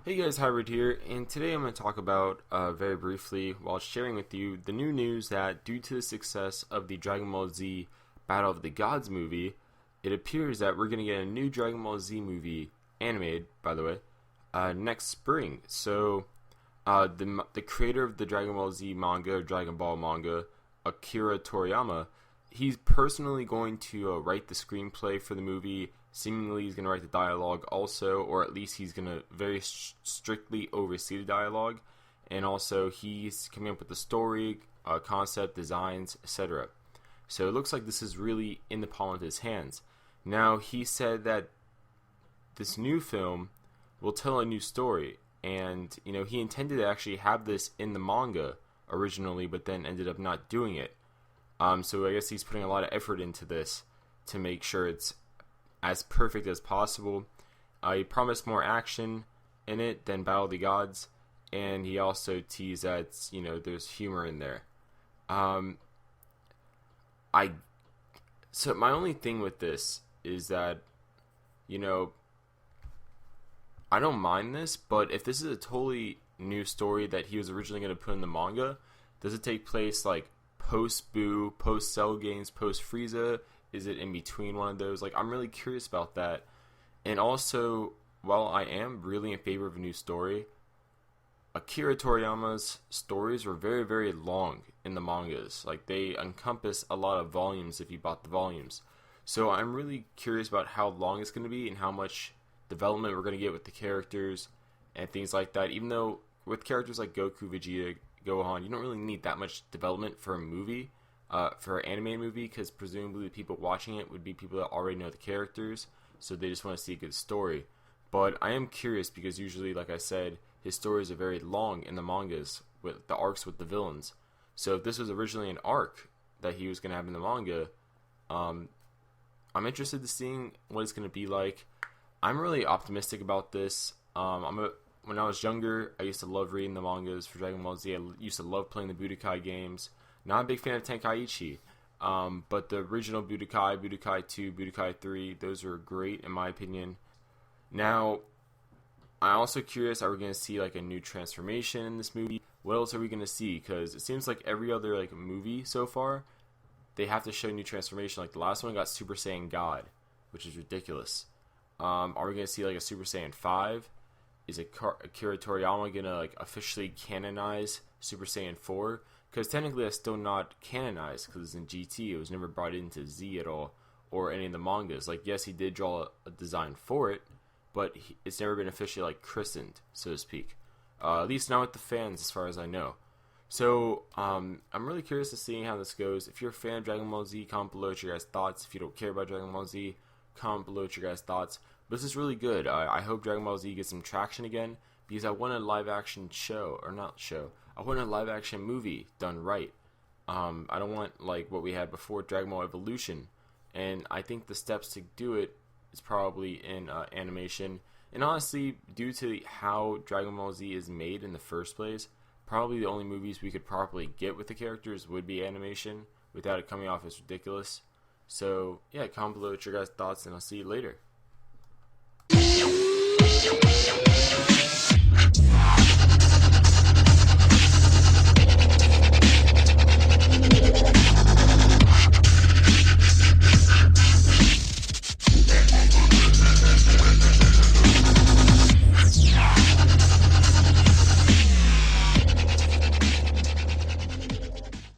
Hey guys, Hybrid here, and today I'm going to talk about, very briefly, while sharing with you the new news that due to the success of the Dragon Ball Z Battle of the Gods movie, it appears that we're going to get a new Dragon Ball Z movie, animated, by the way, next spring. So, the creator of the Dragon Ball Z manga, or Dragon Ball manga, Akira Toriyama, he's personally going to write the screenplay for the movie. Seemingly, he's going to write the dialogue also, or at least he's going to very strictly oversee the dialogue. And also, he's coming up with the story, concept, designs, etc. So it looks like this is really in the palm of his hands. Now, he said that this new film will tell a new story. And, he intended to actually have this in the manga originally, but then ended up not doing it. So I guess he's putting a lot of effort into this to make sure it's as perfect as possible. He promised more action in it than Battle of the Gods, and he also teased that there's humor in there. So my only thing with this is that I don't mind this, but if this is a totally new story that he was originally going to put in the manga, does it take place like post Boo, post Cell Games, post Frieza? Is it in between one of those? I'm really curious about that. And also, while I am really in favor of a new story, Akira Toriyama's stories were very, very long in the mangas. They encompass a lot of volumes if you bought the volumes. So I'm really curious about how long it's going to be and how much development we're going to get with the characters and things like that. Even though with characters like Goku, Vegeta, Gohan, you don't really need that much development for a movie. For an animated movie, because presumably the people watching it would be people that already know the characters, so they just want to see a good story. But I am curious because usually, like I said, his stories are very long in the mangas, with the arcs with the villains. So if this was originally an arc that he was going to have in the manga, I'm interested to seeing what it's going to be like. I'm really optimistic about this. When I was younger, I used to love reading the mangas for Dragon Ball Z. I used to love playing the Budokai games. Not a big fan of Tenkaichi, but the original Budokai, Budokai 2, Budokai 3, those are great in my opinion. Now, I'm also curious, are we going to see a new transformation in this movie? What else are we going to see? Because it seems like every other movie so far, they have to show new transformation. The last one got Super Saiyan God, which is ridiculous. Are we going to see a Super Saiyan 5? Is Akira Toriyama going to officially canonize Super Saiyan 4? Because technically that's still not canonized because it's in GT. It was never brought into Z at all or any of the mangas. Yes, he did draw a design for it, but it's never been officially christened, so to speak. At least not with the fans as far as I know. So I'm really curious to see how this goes. If you're a fan of Dragon Ball Z, comment below what your guys' thoughts. If you don't care about Dragon Ball Z, comment below what your guys' thoughts. But this is really good. I hope Dragon Ball Z gets some traction again because I want a live action show, or not show. I want a live action movie done right. I don't want what we had before, Dragon Ball Evolution. And I think the steps to do it is probably in animation. And honestly, due to how Dragon Ball Z is made in the first place, probably the only movies we could properly get with the characters would be animation without it coming off as ridiculous. So yeah, comment below what your guys' thoughts, and I'll see you later.